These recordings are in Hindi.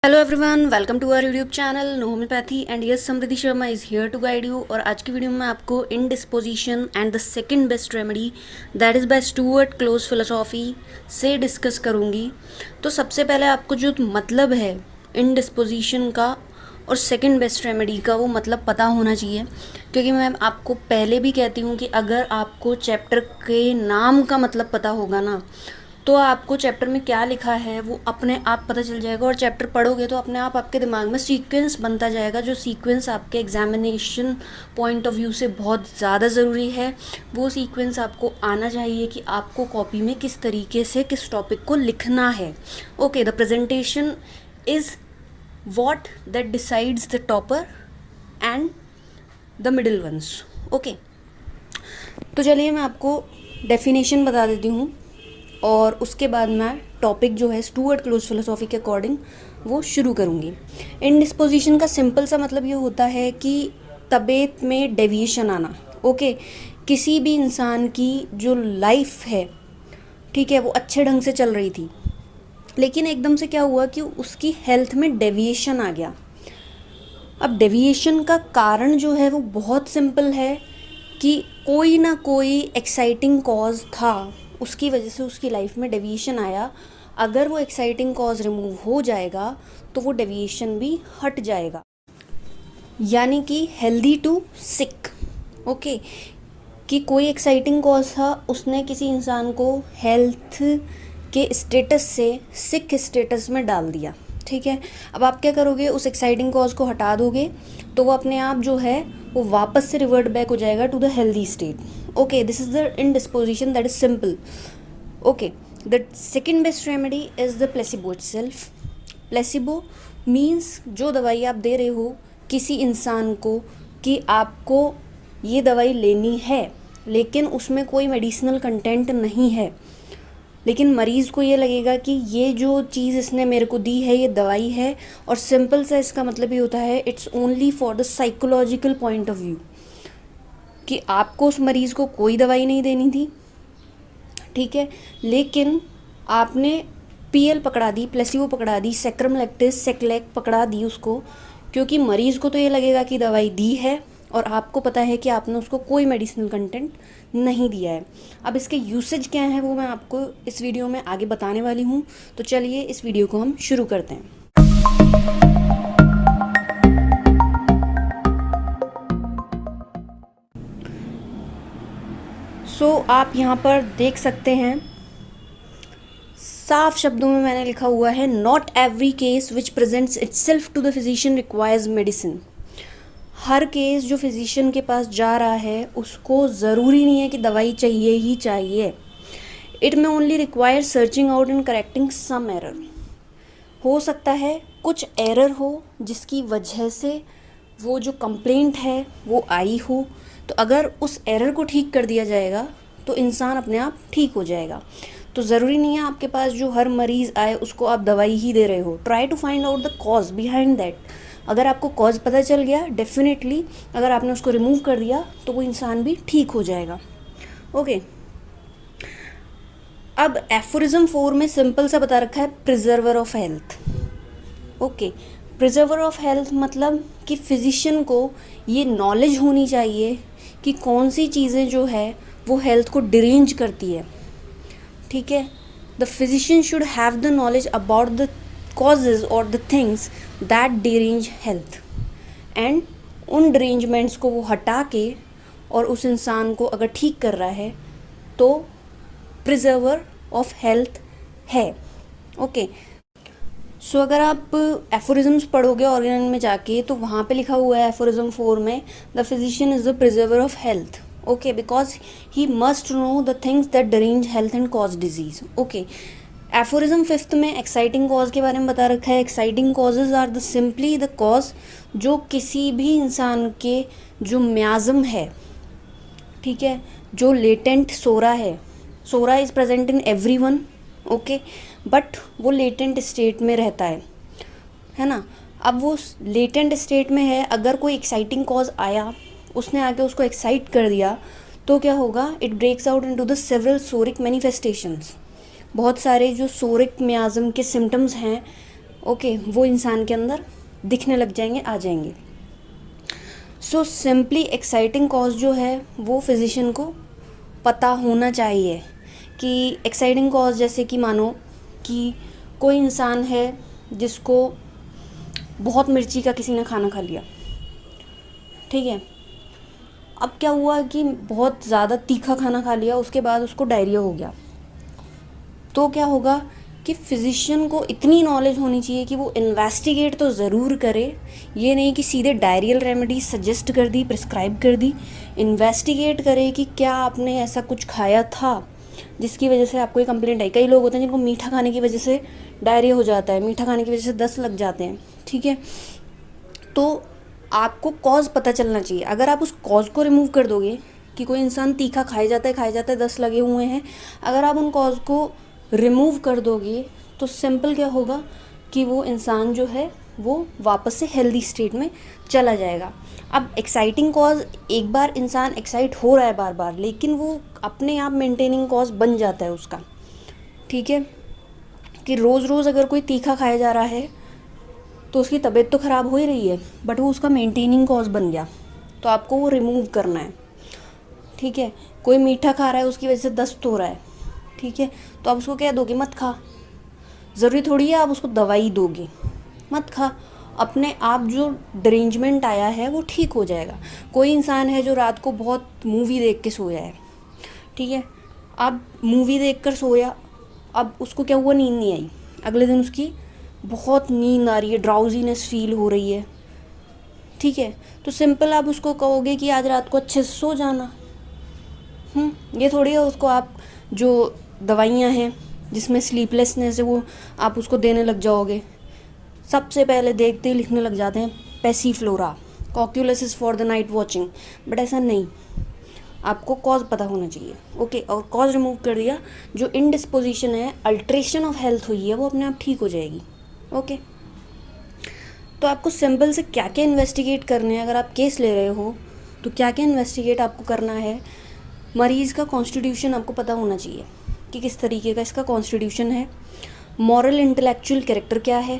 Hello everyone, welcome to our YouTube channel know homoeopathy and yes Samriddhi Sharma is here to guide you. और आज की वीडियो में आपको indisposition and the second best remedy that is by Stuart Close philosophy से डिस्कस करूँगी। तो सबसे पहले आपको जो मतलब है इंडिस्पोजिशन का और सेकंड बेस्ट रेमेडी का वो मतलब पता होना चाहिए, क्योंकि मैं आपको पहले भी कहती हूँ कि अगर आपको चैप्टर के नाम का मतलब पता होगा ना तो आपको चैप्टर में क्या लिखा है वो अपने आप पता चल जाएगा। और चैप्टर पढ़ोगे तो अपने आप आपके दिमाग में सीक्वेंस बनता जाएगा, जो सीक्वेंस आपके एग्जामिनेशन पॉइंट ऑफ व्यू से बहुत ज़्यादा ज़रूरी है। वो सीक्वेंस आपको आना चाहिए कि आपको कॉपी में किस तरीके से किस टॉपिक को लिखना है। Okay, the presentation is what that decides the topper and the middle ones. Okay, तो चलिए मैं आपको डेफिनेशन बता देती हूँ और उसके बाद मैं टॉपिक जो है स्टुअर्ट क्लोज फिलोसॉफी के अकॉर्डिंग वो शुरू करूँगी। इंडिस्पोजिशन का सिंपल सा मतलब ये होता है कि तबीयत में डेविएशन आना। ओके, किसी भी इंसान की जो लाइफ है, ठीक है, वो अच्छे ढंग से चल रही थी, लेकिन एकदम से क्या हुआ कि उसकी हेल्थ में डेविएशन आ गया। अब डेविएशन का कारण जो है वो बहुत सिंपल है कि कोई ना कोई एक्साइटिंग कॉज था, उसकी वजह से उसकी लाइफ में डेविएशन आया। अगर वो एक्साइटिंग कॉज रिमूव हो जाएगा तो वो डेविएशन भी हट जाएगा, यानी कि हेल्दी टू सिक। ओके, कि कोई एक्साइटिंग कॉज था, उसने किसी इंसान को हेल्थ के स्टेटस से सिक स्टेटस में डाल दिया। ठीक है, अब आप क्या करोगे, उस एक्साइटिंग कॉज को हटा दोगे तो वो अपने आप जो है वो वापस से रिवर्ट बैक हो जाएगा to the healthy state. Okay, this is the indisposition that is simple. Okay, the second best remedy is the placebo itself. Placebo means जो दवाई आप दे रहे हो किसी इंसान को कि आपको ये दवाई लेनी है, लेकिन उसमें कोई मेडिसिनल कंटेंट नहीं है, लेकिन मरीज़ को ये लगेगा कि ये जो चीज़ इसने मेरे को दी है ये दवाई है। और सिंपल सा इसका मतलब ये होता है, it's only for the psychological point of view, कि आपको उस मरीज़ को कोई दवाई नहीं देनी थी, ठीक है, लेकिन आपने पीएल पकड़ा दी, प्लेसिबो पकड़ा दी, सेक्रमलेक्टिस सेक्लेक पकड़ा दी उसको, क्योंकि मरीज़ को तो ये लगेगा कि दवाई दी है और आपको पता है कि आपने उसको कोई मेडिसिनल कंटेंट नहीं दिया है। अब इसके यूसेज क्या है वो मैं आपको इस वीडियो में आगे बताने वाली हूँ। तो चलिए इस वीडियो को हम शुरू करते हैं। आप यहाँ पर देख सकते हैं, साफ शब्दों में मैंने लिखा हुआ है, not every case which presents itself to the physician requires medicine. हर केस जो फिजिशियन के पास जा रहा है उसको ज़रूरी नहीं है कि दवाई चाहिए ही चाहिए। इट में only require searching out and correcting some error. हो सकता है कुछ एरर हो जिसकी वजह से वो जो कंप्लेंट है वो आई हो, तो अगर उस एरर को ठीक कर दिया जाएगा तो इंसान अपने आप ठीक हो जाएगा। तो ज़रूरी नहीं है आपके पास जो हर मरीज़ आए उसको आप दवाई ही दे रहे हो। Try to find out the cause behind that. अगर आपको कॉज पता चल गया, डेफिनेटली अगर आपने उसको रिमूव कर दिया तो वो इंसान भी ठीक हो जाएगा। ओके, अब एफोरिज्म 4 में सिंपल सा बता रखा है, preserver of health. Okay, preserver of health मतलब कि फिजिशियन को ये नॉलेज होनी चाहिए कि कौन सी चीज़ें जो है वो हेल्थ को डिरेंज करती है। ठीक है, the physician should have the knowledge about the causes or the things that derange health, and उन डिरेंजमेंट्स को वो हटा के और उस इंसान को अगर ठीक कर रहा है तो प्रिजर्वर ऑफ हेल्थ है। ओके, सो अगर आप एफोरिज्म्स पढ़ोगे ऑर्गेनन में जाके तो वहाँ पे लिखा हुआ है एफोरिज्म 4 में, the physician is the preserver of health. Okay, because he must know the things that derange health and cause disease. Okay, aphorism 5 में एक्साइटिंग कॉज के बारे में बता रखा है। Exciting causes are the simply the cause जो किसी भी इंसान के जो म्याज़म है, ठीक है, जो लेटेंट सोरा है, psora is present in everyone. Okay, but वो लेटेंट स्टेट में रहता है ना। अब वो लेटेंट स्टेट में है, अगर कोई एक्साइटिंग कॉज आया, उसने आके उसको एक्साइट कर दिया तो क्या होगा, it breaks out into the several psoric manifestations. बहुत सारे जो सोरिक म्याज़म के सिम्टम्स हैं ओके, वो इंसान के अंदर दिखने लग जाएंगे, आ जाएंगे। सो सिंपली एक्साइटिंग कॉज जो है वो फिजिशियन को पता होना चाहिए कि एक्साइटिंग कॉज, जैसे कि मानो कि कोई इंसान है जिसको बहुत मिर्ची का किसी ने खाना खा लिया, ठीक है। अब क्या हुआ कि बहुत ज़्यादा तीखा खाना खा लिया, उसके बाद उसको डायरिया हो गया। तो क्या होगा कि फिजिशियन को इतनी नॉलेज होनी चाहिए कि वो इन्वेस्टिगेट तो ज़रूर करे, ये नहीं कि सीधे डायरियल रेमेडी सजेस्ट कर दी, प्रिस्क्राइब कर दी। इन्वेस्टिगेट करे कि क्या आपने ऐसा कुछ खाया था जिसकी वजह से आपको ये कंप्लेंट आई। कई लोग होते हैं जिनको मीठा खाने की वजह से डायरिया हो जाता है, मीठा खाने की वजह से दस्त लग जाते हैं, ठीक है। तो आपको कॉज पता चलना चाहिए। अगर आप उस कॉज को रिमूव कर दोगे कि कोई इंसान तीखा खाई जाता है, दस्त लगे हुए हैं, अगर आप उन कॉज को रिमूव कर दोगे तो सिंपल क्या होगा कि वो इंसान जो है वो वापस से हेल्दी स्टेट में चला जाएगा। अब एक्साइटिंग कॉज, एक बार इंसान एक्साइट हो रहा है बार बार, लेकिन वो अपने आप मेंटेनिंग कॉज बन जाता है उसका, ठीक है। कि रोज़ रोज़ अगर कोई तीखा खाया जा रहा है तो उसकी तबीयत तो ख़राब हो ही रही है, बट वो उसका मेंटेनिंग कॉज बन गया, तो आपको वो रिमूव करना है, ठीक है। कोई मीठा खा रहा है, उसकी वजह से दस्त हो रहा है, ठीक है, तो आप उसको कह दोगे मत खा। ज़रूरी थोड़ी है आप उसको दवाई दोगे, मत खा, अपने आप जो डिरेंजमेंट आया है वो ठीक हो जाएगा। कोई इंसान है जो रात को बहुत मूवी देख के सोया है, ठीक है। अब मूवी देख कर सोया, अब उसको क्या हुआ, नींद नहीं आई, अगले दिन उसकी बहुत नींद आ रही है, ड्राउजीनेस फील हो रही है, ठीक है। तो सिंपल आप उसको कहोगे कि आज रात को अच्छे से सो जाना। ये थोड़ी है उसको आप जो दवाइयाँ हैं जिसमें स्लीपलेसनेस है वो आप उसको देने लग जाओगे। सबसे पहले देखते ही लिखने लग जाते हैं passiflora, cocculus for the night watching, but ऐसा नहीं, आपको कॉज पता होना चाहिए, ओके। और कॉज रिमूव कर दिया, जो इनडिस्पोजिशन है, अल्ट्रेशन ऑफ हेल्थ हुई है, वो अपने आप ठीक हो जाएगी, ओके। तो आपको सिंपल से क्या क्या इन्वेस्टिगेट करने हैं, अगर आप केस ले रहे हो तो क्या क्या इन्वेस्टिगेट आपको करना है। मरीज़ का कॉन्स्टिट्यूशन आपको पता होना चाहिए कि किस तरीके का इसका कॉन्स्टिट्यूशन है, मॉरल इंटेलेक्चुअल कैरेक्टर क्या है,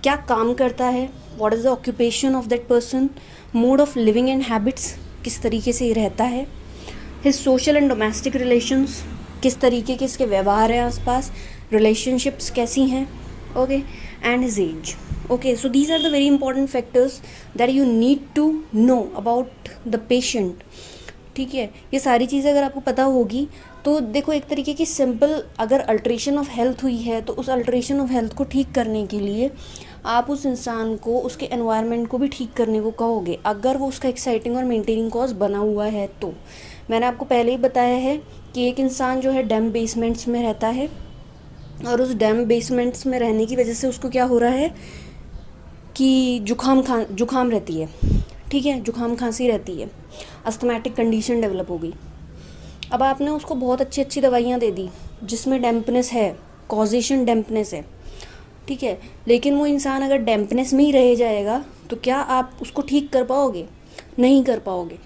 क्या काम करता है, what is the occupation of that person, mode of living and habits, किस तरीके से ये रहता है, his social and domestic relations, किस तरीके के इसके व्यवहार हैं आसपास, रिलेशनशिप्स कैसी हैं, okay, and his age, okay. So these are the very important factors that you need to know about the patient, ठीक है। ये सारी चीज़ें अगर आपको पता होगी तो देखो, एक तरीके की सिंपल, अगर अल्ट्रेशन ऑफ हेल्थ हुई है तो उस अल्ट्रेशन ऑफ हेल्थ को ठीक करने के लिए आप उस इंसान को उसके एनवायरनमेंट को भी ठीक करने को कहोगे, अगर वो उसका एक्साइटिंग और मेंटेनिंग कॉज बना हुआ है। तो मैंने आपको पहले ही बताया है कि एक इंसान जो है डैम बेसमेंट्स में रहता है, और उस डैम बेसमेंट्स में रहने की वजह से उसको क्या हो रहा है कि जुखाम रहती है, ठीक है, जुखाम खांसी रहती है, अस्थमैटिक कंडीशन डेवलप हो गई। अब आपने उसको बहुत अच्छी अच्छी दवाइयाँ दे दी जिसमें डैम्पनेस है, कॉजेशन डैम्पनेस है, ठीक है, लेकिन वो इंसान अगर डैम्पनेस में ही रह जाएगा तो क्या आप उसको ठीक कर पाओगे? नहीं कर पाओगे,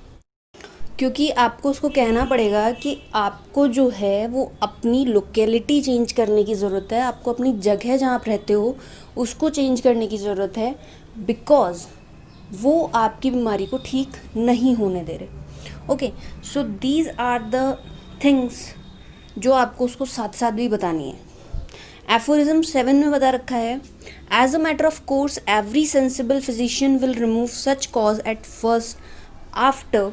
क्योंकि आपको उसको कहना पड़ेगा कि आपको जो है वो अपनी लोकेलिटी चेंज करने की ज़रूरत है, आपको अपनी जगह जहाँ आप रहते हो उसको चेंज करने की ज़रूरत है, बिकॉज वो आपकी बीमारी को ठीक नहीं होने दे रहे, okay. So these are the things जो आपको उसको साथ साथ भी बतानी है। एफोरिज्म 7 में बता रखा है, as a matter of course every sensible physician will remove such cause at first, after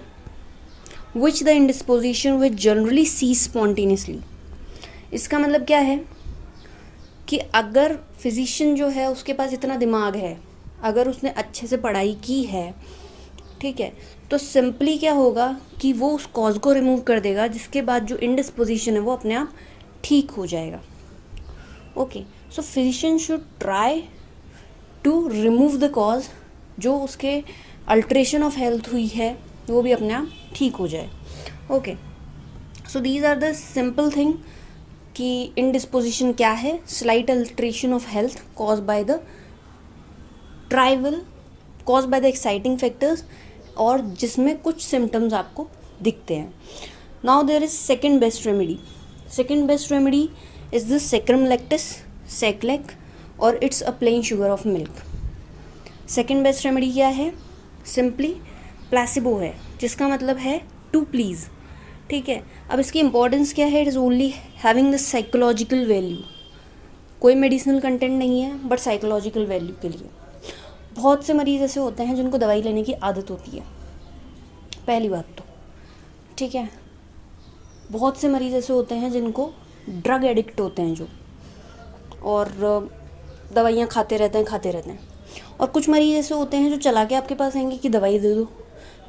which the indisposition which generally ceases spontaneously. इसका मतलब क्या है कि अगर फिजिशियन जो है उसके पास इतना दिमाग है, अगर उसने अच्छे से पढ़ाई की है, ठीक है, तो सिंपली क्या होगा कि वो उस कॉज को रिमूव कर देगा, जिसके बाद जो इंडिस्पोजिशन है वो अपने आप ठीक हो जाएगा, okay. So physician should try to remove the cause, जो उसके अल्ट्रेशन ऑफ हेल्थ हुई है वो भी अपने आप ठीक हो जाए, okay. So these are the simple thing कि इंडिस्पोजिशन क्या है, slight alteration of health cause by the trivial, cause by the exciting factors, और जिसमें कुछ सिम्टम्स आपको दिखते हैं। Now there is second best remedy. Second best remedy is the saccharum lactis, saclac, और it's a plain sugar of milk. Second best remedy क्या है? सिंपली प्लेसिबो है, जिसका मतलब है टू प्लीज़। ठीक है, अब इसकी इंपॉर्टेंस क्या है? It is only having the psychological value. कोई मेडिसिनल कंटेंट नहीं है, बट साइकोलॉजिकल वैल्यू के लिए। बहुत से मरीज़ ऐसे होते हैं जिनको दवाई लेने की आदत होती है, पहली बात तो। ठीक है, बहुत से मरीज़ ऐसे होते हैं जिनको ड्रग एडिक्ट होते हैं जो, और दवाइयाँ खाते रहते हैं। और कुछ मरीज़ ऐसे होते हैं जो चला के आपके पास आएंगे कि दवाई दे दो,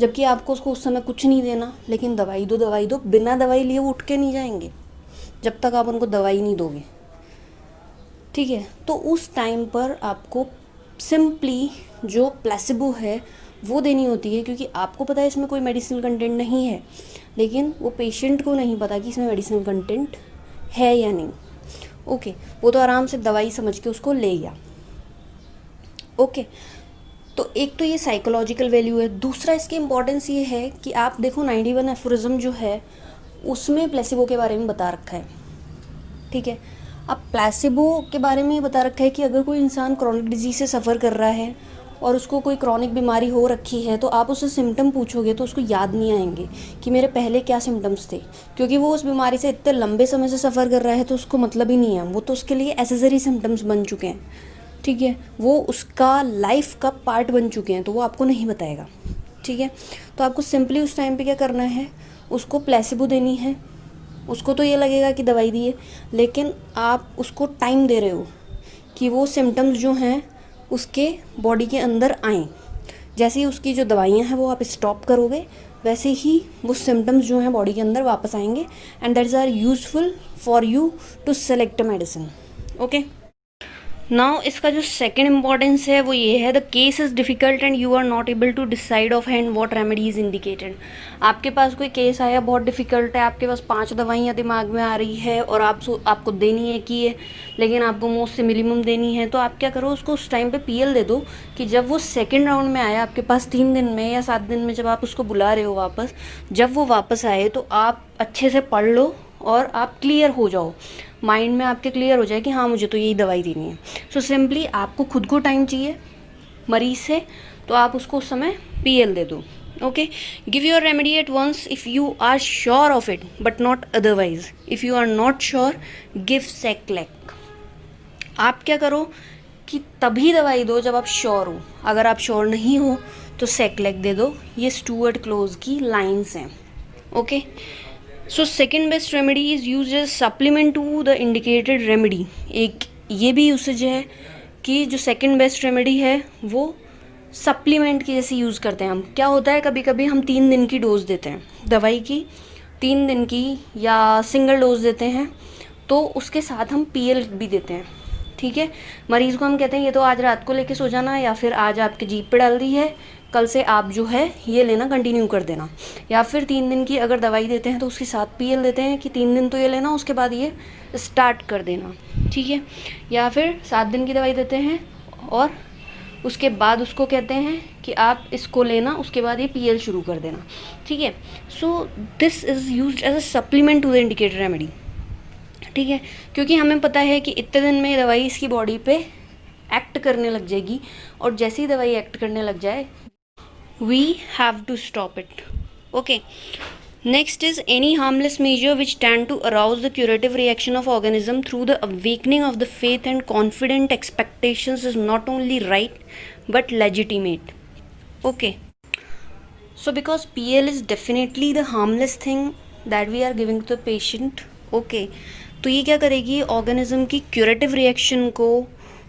जबकि आपको उसको उस समय कुछ नहीं देना, लेकिन दवाई दो। बिना दवाई लिए वो उठ के नहीं जाएंगे जब तक आप उनको दवाई नहीं दोगे। ठीक है, तो उस टाइम पर आपको सिंपली जो प्लेसिबो है वो देनी होती है, क्योंकि आपको पता है इसमें कोई मेडिसिनल कंटेंट नहीं है, लेकिन वो पेशेंट को नहीं पता कि इसमें मेडिसिनल कंटेंट है या नहीं। ओके, वो तो आराम से दवाई समझ के उसको ले गया। ओके, तो एक तो ये साइकोलॉजिकल वैल्यू है। दूसरा इसकी इम्पॉर्टेंस ये है कि आप देखो 91 एफोरिज्म जो है उसमें प्लेसिबो के बारे में बता रखा है। ठीक है, अब प्लेसिबो के बारे में ये बता रखा है कि अगर कोई इंसान क्रॉनिक डिजीज से सफ़र कर रहा है और उसको कोई क्रॉनिक बीमारी हो रखी है, तो आप उससे सिम्टम पूछोगे तो उसको याद नहीं आएंगे कि मेरे पहले क्या सिम्टम्स थे, क्योंकि वो उस बीमारी से इतने लंबे समय से सफ़र कर रहा है तो उसको मतलब ही नहीं है, वो तो उसके लिए एसेसरी सिम्टम्स बन चुके हैं। ठीक है, वो उसका लाइफ का पार्ट बन चुके हैं, तो वो आपको नहीं बताएगा। ठीक है, तो आपको सिंपली उस टाइम पे क्या करना है, उसको प्लेसिबो देनी है। उसको तो ये लगेगा कि दवाई दी है, लेकिन आप उसको टाइम दे रहे हो कि वो सिम्टम्स जो हैं उसके बॉडी के अंदर आएँ। जैसे ही उसकी जो दवाइयाँ हैं वो आप स्टॉप करोगे, वैसे ही वो सिम्टम्स जो हैं बॉडी के अंदर वापस आएंगे, and that's are useful for you to select a medicine. Okay, now इसका जो सेकेंड इम्पॉर्टेंस है वो ये है, the case is difficult and you are not able to decide off hand what remedy is indicated. आपके पास कोई केस आया, बहुत डिफ़िकल्ट है, आपके पास 5 दवाइयाँ दिमाग में आ रही है और आपको देनी है कि ये, लेकिन आपको मोस्ट से मिनिमम देनी है, तो आप क्या करो, उसको उस टाइम पे पीएल दे दो कि जब वो सेकेंड राउंड में आया आपके पास 3 दिन में या 7 दिन में, जब आप उसको बुला रहे हो वापस, जब वो वापस आए तो आप अच्छे से पढ़ लो और आप क्लियर हो जाओ, माइंड में आपके क्लियर हो जाए कि हाँ मुझे तो यही दवाई देनी है। सो सिंपली आपको खुद को टाइम चाहिए मरीज़ से, तो आप उसको उस समय पीएल दे दो। Okay, give your remedy at once if you are sure of it but not otherwise. If you are not sure, give saclac. आप क्या करो कि तभी दवाई दो जब आप श्योर हो। अगर आप श्योर नहीं हो तो सेक्लेक दे दो। ये स्टुअर्ट क्लोज की लाइन्स हैं। Okay, so second best remedy is use as supplement to the indicated remedy. एक ये भी यूसेज है कि जो सेकेंड बेस्ट रेमेडी है वो सप्लीमेंट की जैसे यूज़ करते हैं हम। क्या होता है, कभी कभी हम 3 दिन की डोज देते हैं दवाई की, 3 दिन की या सिंगल डोज देते हैं, तो उसके साथ हम पीएल भी देते हैं। ठीक है, मरीज़ को हम कहते हैं ये तो आज रात को लेके सो जाना, या फिर आज आपके जीप पे डाल दी है, कल से आप जो है ये लेना कंटिन्यू कर देना। या फिर 3 दिन की अगर दवाई देते हैं तो उसके साथ पीएल देते हैं कि 3 दिन तो ये लेना, उसके बाद ये स्टार्ट कर देना। ठीक है, या फिर 7 दिन की दवाई देते हैं और उसके बाद उसको कहते हैं कि आप इसको लेना, उसके बाद ये पीएल शुरू कर देना। ठीक है, so this is used as a supplement to the indicated remedy. ठीक है, क्योंकि हमें पता है कि इतने दिन में दवाई इसकी बॉडी पे एक्ट करने लग जाएगी, और जैसे ही दवाई एक्ट करने लग जाए we have to stop it. Okay, next is any harmless measure which tend to arouse the curative reaction of organism through the awakening of the faith and confident expectations is not only right but legitimate. Okay, so because PL is definitely the harmless thing that we are giving to the patient. Okay, तो ये क्या करेगी, ऑर्गेनिज्म की क्यूरेटिव रिएक्शन को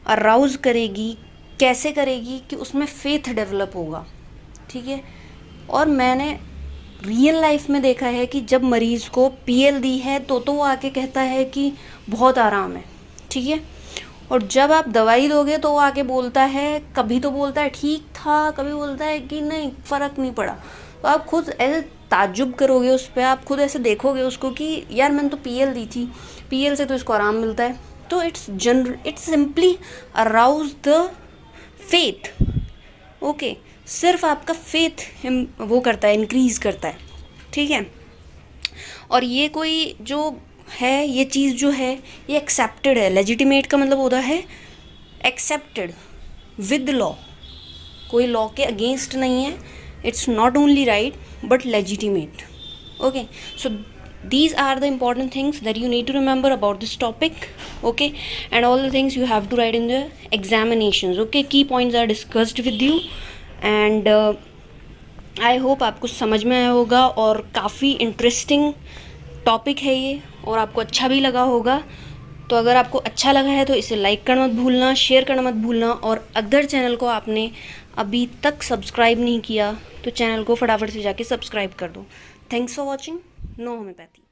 अराउज करेगी। कैसे करेगी कि उसमें फेथ डेवलप होगा। ठीक है, और मैंने रियल लाइफ में देखा है कि जब मरीज़ को पीएल दी है तो वो आके कहता है कि बहुत आराम है। ठीक है, और जब आप दवाई दोगे तो वो आके बोलता है, कभी तो बोलता है ठीक था, कभी बोलता है कि नहीं फ़र्क नहीं पड़ा। तो आप खुद ऐसे ताज्जुब करोगे उस पर, आप खुद ऐसे देखोगे उसको कि यार मैंने तो पीएल दी थी, पीएल से तो इसको आराम मिलता है। तो it's simply arouse the faith. Okay, सिर्फ आपका फेथ वो करता है, इंक्रीज़ करता है। ठीक है, और ये कोई जो है, ये चीज़ जो है ये एक्सेप्टेड है। लेजिटिमेट का मतलब होता है एक्सेप्टेड विद लॉ, कोई लॉ के अगेंस्ट नहीं है, it's not only right but legitimate. Okay, so these are the important things that you need to remember about this topic. Okay, and all the things you have to write in the examinations. Okay, key points are discussed with you and I hope आपको समझ में आया होगा और काफ़ी इंटरेस्टिंग टॉपिक है ये और आपको अच्छा भी लगा होगा. तो अगर आपको अच्छा लगा है तो इसे लाइक करना मत भूलना, शेयर करना मत भूलना, और अगर चैनल को आपने अभी तक सब्सक्राइब नहीं किया तो चैनल को फटाफट से जाके सब्सक्राइब कर दो. Thanks for watching know homeopathy.